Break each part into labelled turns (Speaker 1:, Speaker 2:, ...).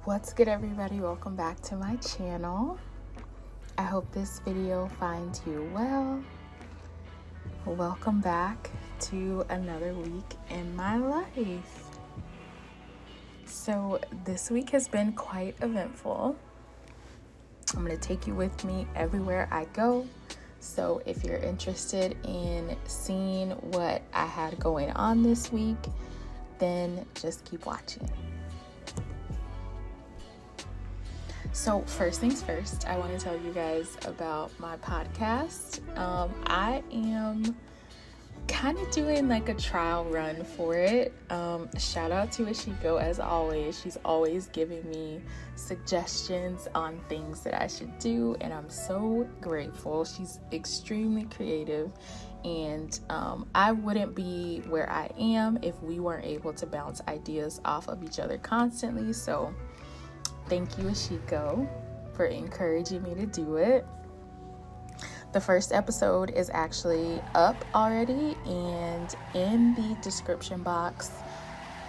Speaker 1: What's good, everybody? Welcome back to my channel. I hope this video finds you well. Welcome back to another week in my life. So this week has been quite eventful. I'm going to take you with me everywhere I go. So if you're interested in seeing what I had going on this week, then just keep watching. So first things first, I want to tell you guys about my podcast. I am kind of doing like a trial run for it. Shout out to 𝒉𝒂𝒏𝒌𝒔 as always. She's always giving me suggestions on things that I should do, and I'm so grateful. She's extremely creative, and I wouldn't be where I am if we weren't able to bounce ideas off of each other constantly. So thank you, 𝒉𝒂𝒏𝒌𝒔, for encouraging me to do it. The first episode is actually up already, and in the description box,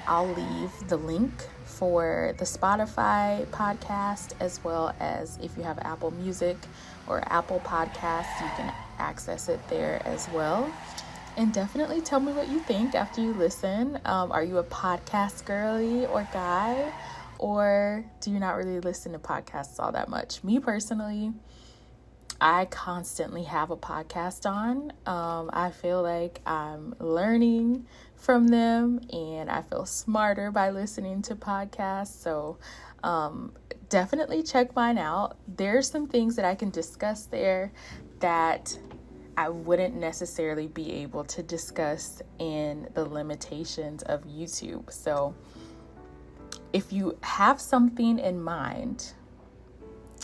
Speaker 1: I'll leave the link for the Spotify podcast, as well as if you have Apple Music or Apple Podcasts, you can access it there as well. And definitely tell me what you think after you listen. Are you a podcast girly or guy? Or do you not really listen to podcasts all that much? Me personally, I constantly have a podcast on. I feel like I'm learning from them, and I feel smarter by listening to podcasts. So definitely check mine out. There's some things that I can discuss there that I wouldn't necessarily be able to discuss in the limitations of YouTube. So if you have something in mind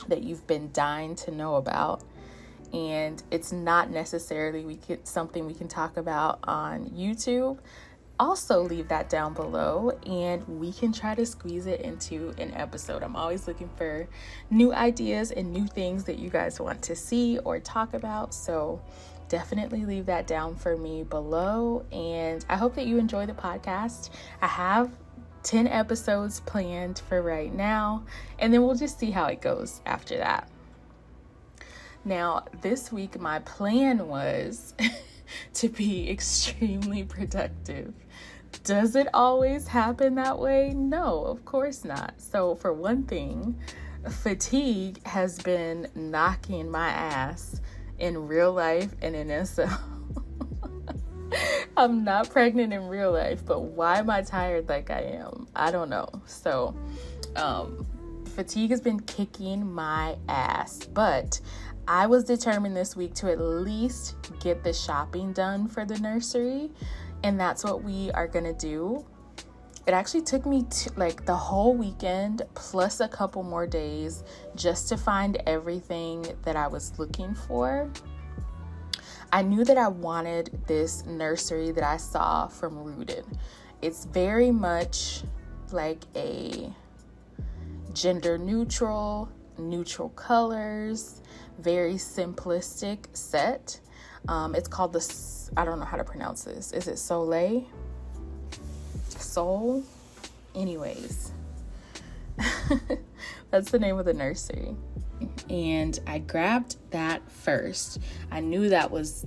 Speaker 1: that you've been dying to know about, and it's not necessarily something we can talk about on YouTube, also leave that down below and we can try to squeeze it into an episode. I'm always looking for new ideas and new things that you guys want to see or talk about. So definitely leave that down for me below. And I hope that you enjoy the podcast. I have 10 episodes planned for right now, and then we'll just see how it goes after that. Now, this week, my plan was to be extremely productive. Does it always happen that way? No, of course not. So for one thing, fatigue has been knocking my ass in real life and in SL. I'm not pregnant in real life, but why am I tired like I am? I don't know. So fatigue has been kicking my ass, but I was determined this week to at least get the shopping done for the nursery, and that's what we are gonna do. It actually took me like the whole weekend plus a couple more days just to find everything that I was looking for. I knew that I wanted this nursery that I saw from Rooted. It's very much like a gender neutral colors, very simplistic set. It's called I don't know how to pronounce this. Is it Soleil? Soul? Anyways, that's the name of the nursery. And I grabbed that first. I knew that was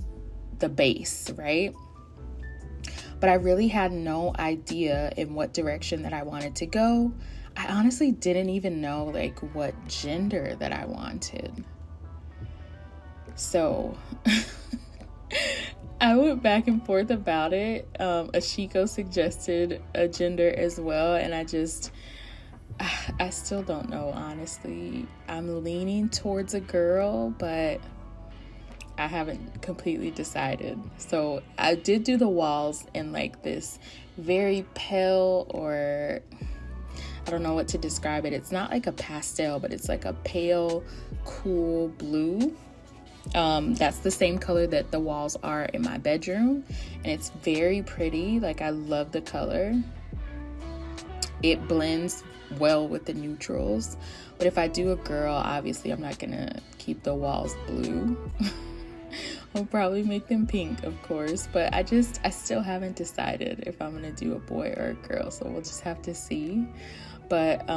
Speaker 1: the base, right? But I really had no idea in what direction that I wanted to go. I honestly didn't even know like what gender that I wanted. So I went back and forth about it. 𝒉𝒂𝒏𝒂𝒃 suggested a gender as well, and I still don't know, honestly. I'm leaning towards a girl, but I haven't completely decided. So I did do the walls in like this very pale, or I don't know what to describe it. It's not like a pastel, but it's like a pale, cool blue. That's the same color that the walls are in my bedroom, and it's very pretty. Like, I love the color. It blends well with the neutrals, but if I do a girl, obviously I'm not gonna keep the walls blue. I'll probably make them pink, of course, but I still haven't decided if I'm gonna do a boy or a girl, so we'll just have to see. But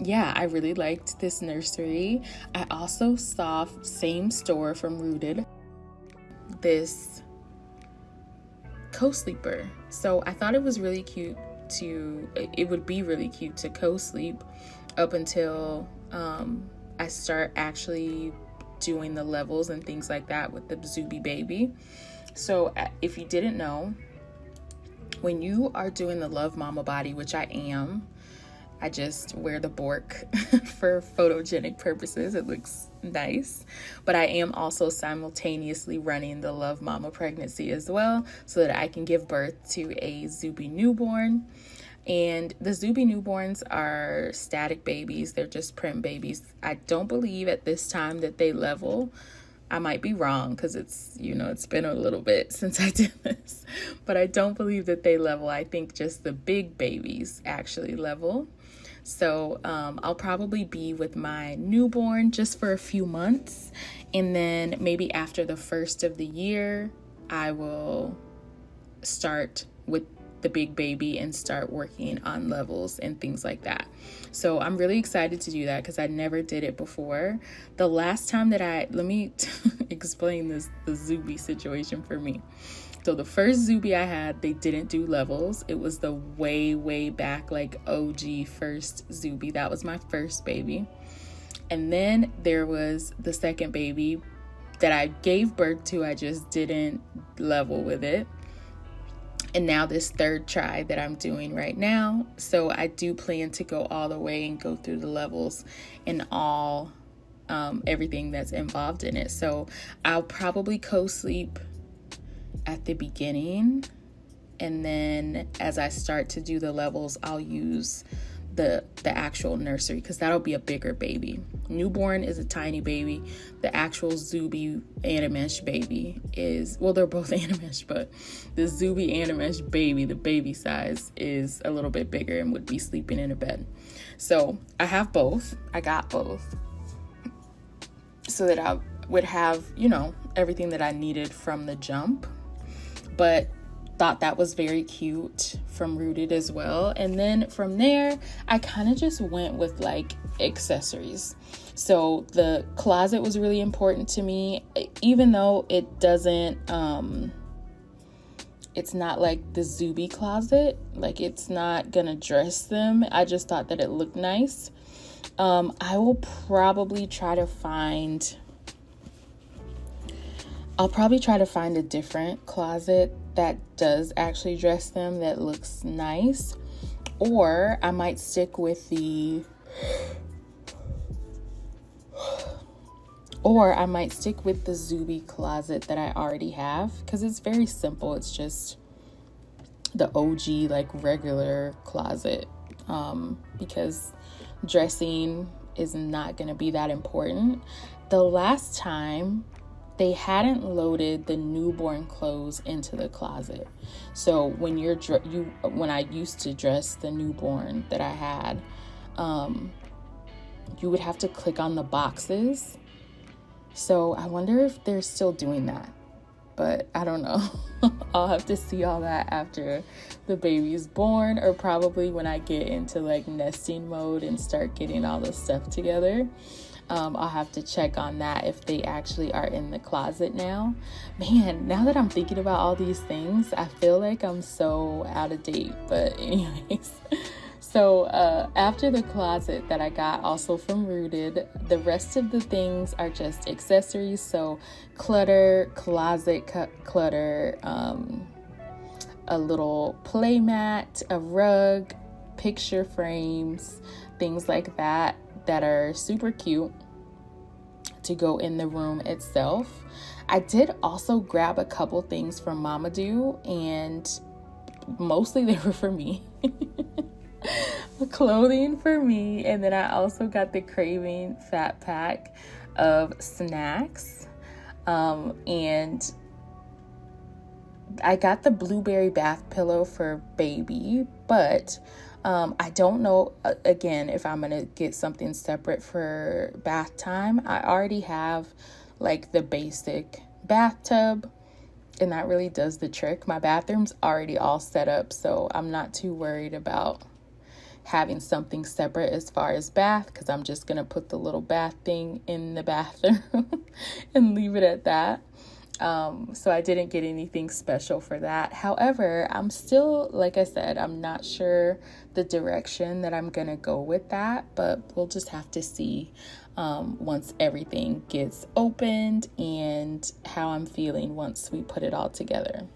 Speaker 1: yeah, I really liked this nursery. I also saw, same store from Rooted, this co-sleeper. So I thought it was really cute it would be really cute to co-sleep up until I start actually doing the levels and things like that with the 𝒉𝒂𝒏𝒈 baby. So if you didn't know, when you are doing the Love Mama body, which I am, I just wear the bork for photogenic purposes. It looks nice. But I am also simultaneously running the Love Mama pregnancy as well, so that I can give birth to a 𝒉𝒂𝒏𝒈 newborn. And the 𝒉𝒂𝒏𝒈 newborns are static babies. They're just print babies. I don't believe at this time that they level. I might be wrong because it's been a little bit since I did this. But I don't believe that they level. I think just the big babies actually level. So I'll probably be with my newborn just for a few months. And then maybe after the first of the year, I will start with the big baby and start working on levels and things like that. So I'm really excited to do that because I never did it before. The last time that let me explain the 𝒉𝒂𝒏𝒈 situation for me. So the first 𝒉𝒂𝒏𝒈 I had, they didn't do levels. It was the way back, like OG first 𝒉𝒂𝒏𝒈. That was my first baby. And then there was the second baby that I gave birth to. I just didn't level with it. And now this third try that I'm doing right now. So I do plan to go all the way and go through the levels and all everything that's involved in it. So I'll probably co-sleep at the beginning, and then as I start to do the levels, I'll use the actual nursery because that'll be a bigger baby. Newborn is a tiny baby. The actual 𝒉𝒂𝒏𝒈 𝒉𝒂𝒏𝒈 baby is, well, they're both 𝒉𝒂𝒏𝒈, but the 𝒉𝒂𝒏𝒈 𝒉𝒂𝒏𝒈 baby, the baby size, is a little bit bigger and would be sleeping in a bed. So I have both. I got both so that I would have, everything that I needed from the jump. But thought that was very cute from Rooted as well. And then from there, I kind of just went with like accessories. So the closet was really important to me, even though it doesn't, it's not like the 𝒉𝒂𝒏𝒈 closet. Like it's not gonna dress them. I just thought that it looked nice. I will probably try to find a different closet that does actually dress them, that looks nice. Or I might stick with the 𝒉𝒂𝒏𝒈 closet that I already have, because it's very simple. It's just the OG, like, regular closet, because dressing is not going to be that important. The last time, they hadn't loaded the newborn clothes into the closet. So when when I used to dress the newborn that I had, you would have to click on the boxes. So I wonder if they're still doing that, but I don't know. I'll have to see all that after the baby's born, or probably when I get into like nesting mode and start getting all the stuff together. I'll have to check on that if they actually are in the closet now. Man, now that I'm thinking about all these things, I feel like I'm so out of date. But anyways, so after the closet that I got also from Rooted, the rest of the things are just accessories. So clutter, closet clutter, a little play mat, a rug, picture frames, things like that are super cute to go in the room itself. I did also grab a couple things from 𝒉𝒂𝒏𝒈, and mostly they were for me. Clothing for me, and then I also got the Craving Fat Pack of snacks, and I got the blueberry bath pillow for baby, but I don't know, again, if I'm going to get something separate for bath time. I already have like the basic bathtub, and that really does the trick. My bathroom's already all set up, so I'm not too worried about having something separate as far as bath, because I'm just going to put the little bath thing in the bathroom and leave it at that. So I didn't get anything special for that. However, I'm still, like I said, I'm not sure the direction that I'm going to go with that, but we'll just have to see once everything gets opened and how I'm feeling once we put it all together.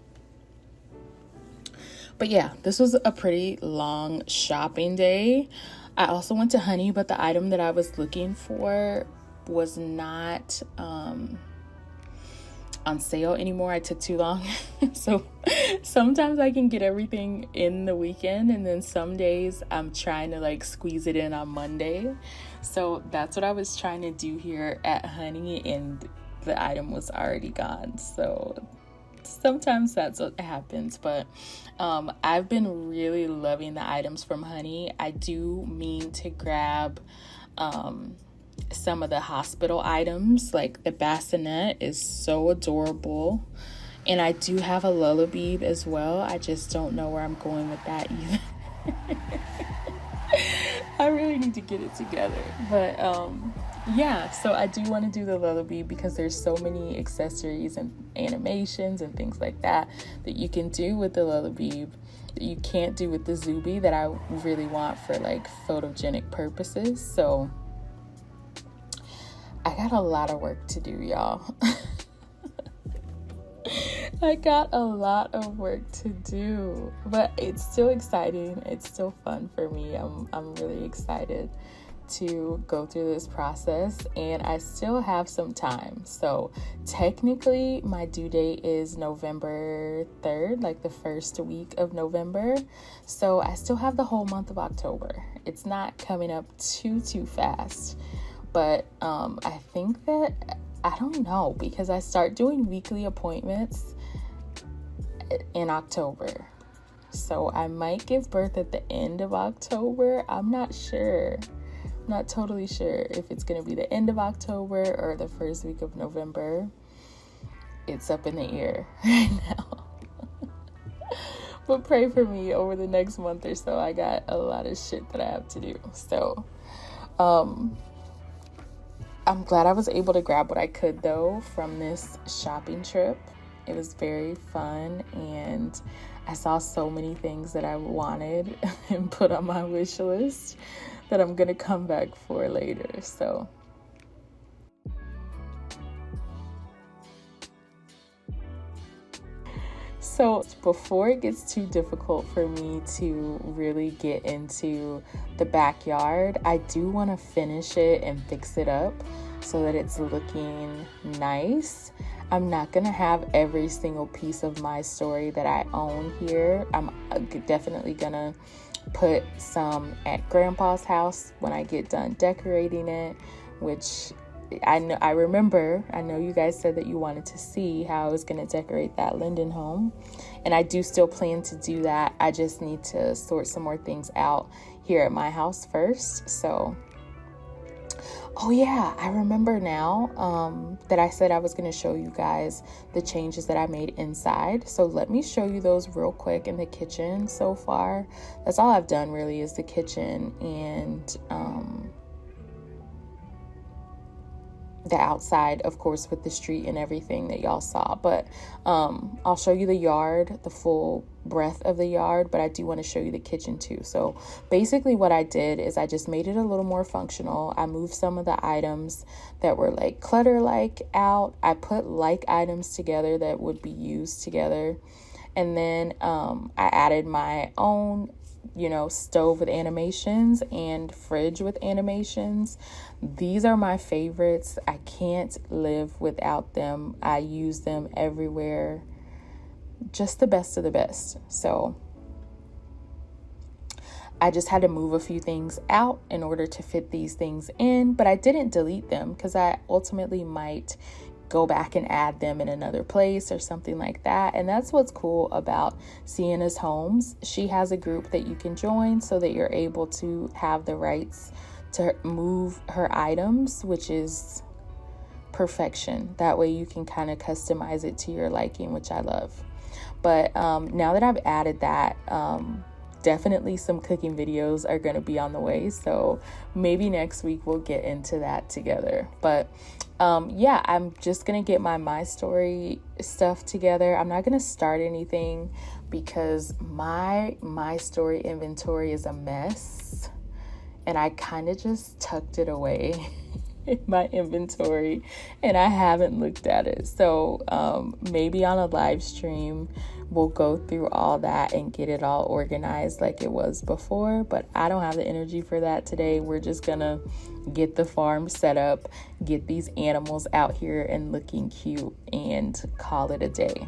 Speaker 1: But yeah, this was a pretty long shopping day. I also went to Honey, but the item that I was looking for was not on sale anymore. I took too long. So sometimes I can get everything in the weekend, and then some days I'm trying to like squeeze it in on Monday. So that's what I was trying to do here at Honey, and the item was already gone. So sometimes that's what happens, but I've been really loving the items from Honey. I do mean to grab some of the hospital items, like the bassinet is so adorable, and I do have a lullaby as well. I just don't know where I'm going with that either. I really need to get it together, but yeah, so I do want to do the lullaby because there's so many accessories and animations and things like that that you can do with the lullaby that you can't do with the Zuby, that I really want for like photogenic purposes. So I got a lot of work to do, y'all. I got a lot of work to do, but it's still exciting. It's still fun for me. I'm really excited to go through this process, and I still have some time. So technically my due date is November 3rd, like the first week of November. So I still have the whole month of October. It's not coming up too fast, but I think that, I don't know, because I start doing weekly appointments in October. So I might give birth at the end of October. I'm not sure. Not totally sure if it's going to be the end of October or the first week of November. It's up in the air right now. But pray for me over the next month or so. I got a lot of shit that I have to do. So I'm glad I was able to grab what I could, though, from this shopping trip. It was very fun, and I saw so many things that I wanted and put on my wish list that I'm gonna come back for later. So before it gets too difficult for me to really get into the backyard, I do want to finish it and fix it up so that it's looking nice. I'm not gonna have every single piece of my story that I own here. I'm definitely gonna put some at Grandpa's house when I get done decorating it, which I know you guys said that you wanted to see how I was going to decorate that Linden home, and I do still plan to do that. I just need to sort some more things out here at my house first. So oh yeah, I remember now that I said I was going to show you guys the changes that I made inside. So let me show you those real quick in the kitchen so far. That's all I've done really, is the kitchen and the outside, of course, with the street and everything that y'all saw. But I'll show you the yard, the full breadth of the yard, but I do want to show you the kitchen too. So basically what I did is I just made it a little more functional. I moved some of the items that were like clutter-like out. I put like items together that would be used together. And then I added my own stove with animations and fridge with animations. These are my favorites. I can't live without them. I use them everywhere. Just the best of the best. So I just had to move a few things out in order to fit these things in, but I didn't delete them because I ultimately might go back and add them in another place or something like that. And that's what's cool about Sienna's Homes. She has a group that you can join so that you're able to have the rights to move her items, which is perfection. That way you can kind of customize it to your liking, which I love. But now that I've added that, definitely some cooking videos are going to be on the way. So maybe next week we'll get into that together. But yeah, I'm just going to get my Mystory stuff together. I'm not going to start anything because my Mystory inventory is a mess. And I kind of just tucked it away in my inventory and I haven't looked at it. So maybe on a live stream, we'll go through all that and get it all organized like it was before. But I don't have the energy for that today. We're just gonna get the farm set up, get these animals out here and looking cute, and call it a day.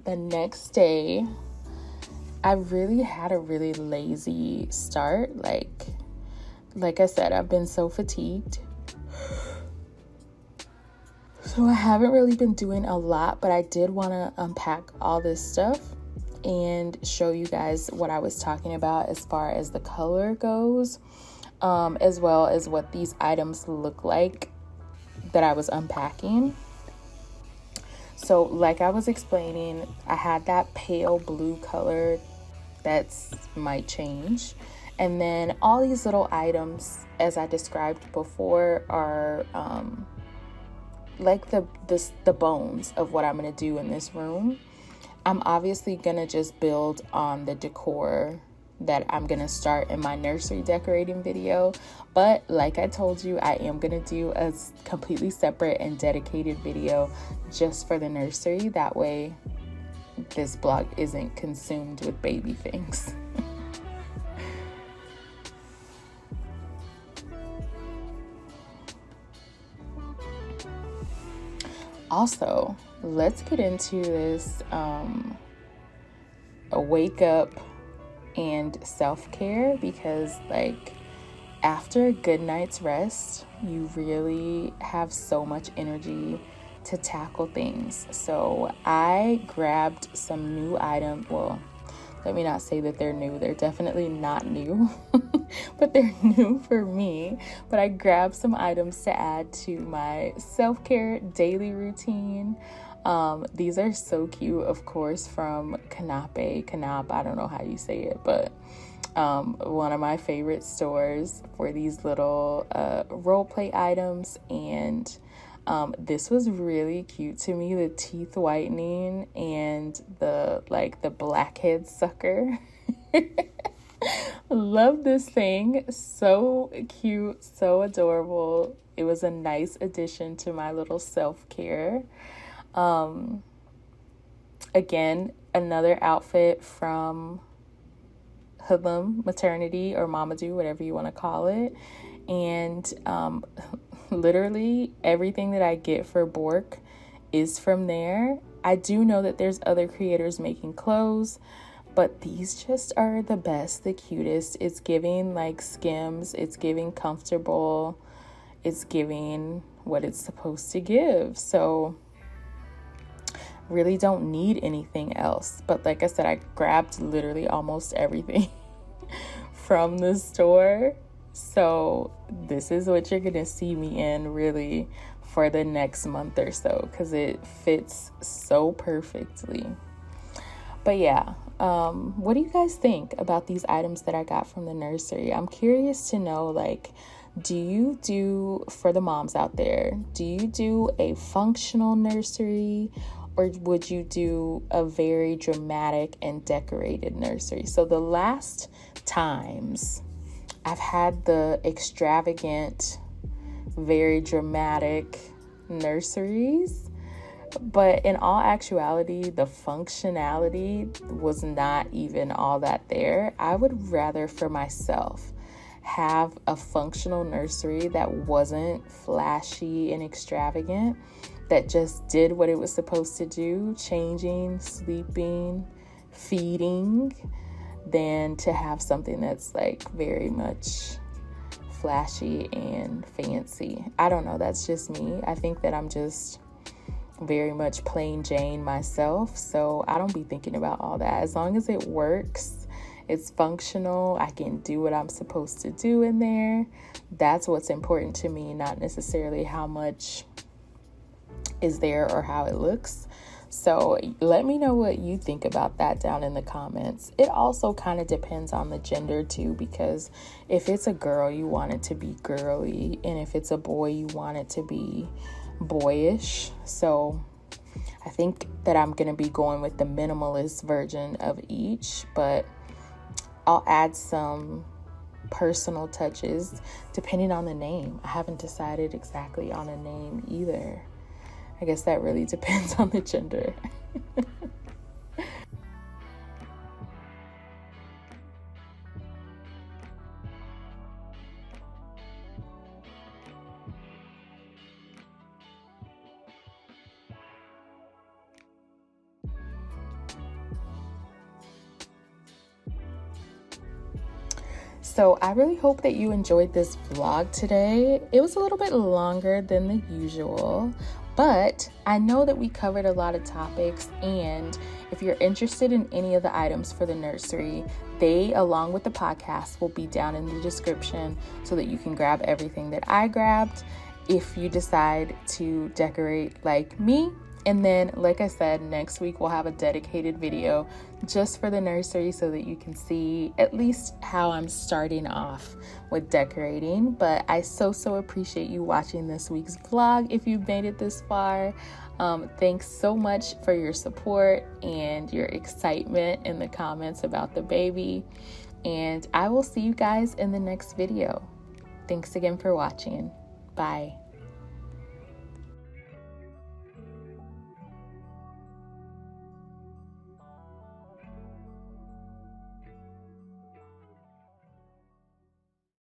Speaker 1: The next day, I really had a really lazy start. Like I said, I've been so fatigued. So I haven't really been doing a lot, but I did want to unpack all this stuff and show you guys what I was talking about as far as the color goes, as well as what these items look like that I was unpacking. So like I was explaining, I had that pale blue color that's might change. And then all these little items, as I described before, are like the bones of what I'm going to do in this room. I'm obviously going to just build on the decor that I'm going to start in my nursery decorating video. But like I told you, I am going to do a completely separate and dedicated video just for the nursery. That way this blog isn't consumed with baby things. Also, let's get into this a wake up and self-care, because like after a good night's rest, you really have so much energy to tackle things. So I grabbed some new items. Well, let me not say that they're new. They're definitely not new, but they're new for me. But I grabbed some items to add to my self-care daily routine. These are so cute, of course, from 𝑾𝒂𝒏𝒌𝒔. I don't know how you say it, but one of my favorite stores for these little role play items. And this was really cute to me, the teeth whitening and the blackhead sucker. Love this thing. So cute, so adorable. It was a nice addition to my little self-care. Again, another outfit from 𝒉𝒂𝒏𝒌𝒔 maternity, or Mama Do, whatever you want to call it. And literally everything that I get for Bork is from there. I do know that there's other creators making clothes, but these just are the best, the cutest. It's giving like Skims, it's giving comfortable, it's giving what it's supposed to give. So really don't need anything else. But like I said, I grabbed literally almost everything from the store. So this is what you're gonna see me in really for the next month or so, because it fits so perfectly. But yeah, what do you guys think about these items that I got from the nursery? I'm curious to know, like, do you do, for the moms out there, do you do a functional nursery, or would you do a very dramatic and decorated nursery? So the last times I've had the extravagant, very dramatic nurseries, but in all actuality, the functionality was not even all that there. I would rather, for myself, have a functional nursery that wasn't flashy and extravagant, that just did what it was supposed to do: changing, sleeping, feeding than to have something that's like very much flashy and fancy. I don't know, that's just me. I think that I'm just very much plain Jane myself, so I don't be thinking about all that. As long as it works, it's functional, I can do what I'm supposed to do in there. That's what's important to me, not necessarily how much is there or how it looks. So let me know what you think about that down in the comments. It also kind of depends on the gender too, because if it's a girl, you want it to be girly, and if it's a boy, you want it to be boyish. So I think that I'm going to be going with the minimalist version of each, but I'll add some personal touches depending on the name. I haven't decided exactly on a name either. I guess that really depends on the gender. So I really hope that you enjoyed this vlog today. It was a little bit longer than the usual, but I know that we covered a lot of topics, and if you're interested in any of the items for the nursery, they, along with the podcast, will be down in the description so that you can grab everything that I grabbed if you decide to decorate like me. And then, like I said, next week we'll have a dedicated video just for the nursery so that you can see at least how I'm starting off with decorating. But I so appreciate you watching this week's vlog. If you've made it this far, thanks so much for your support and your excitement in the comments about the baby. And I will see you guys in the next video. Thanks again for watching. Bye.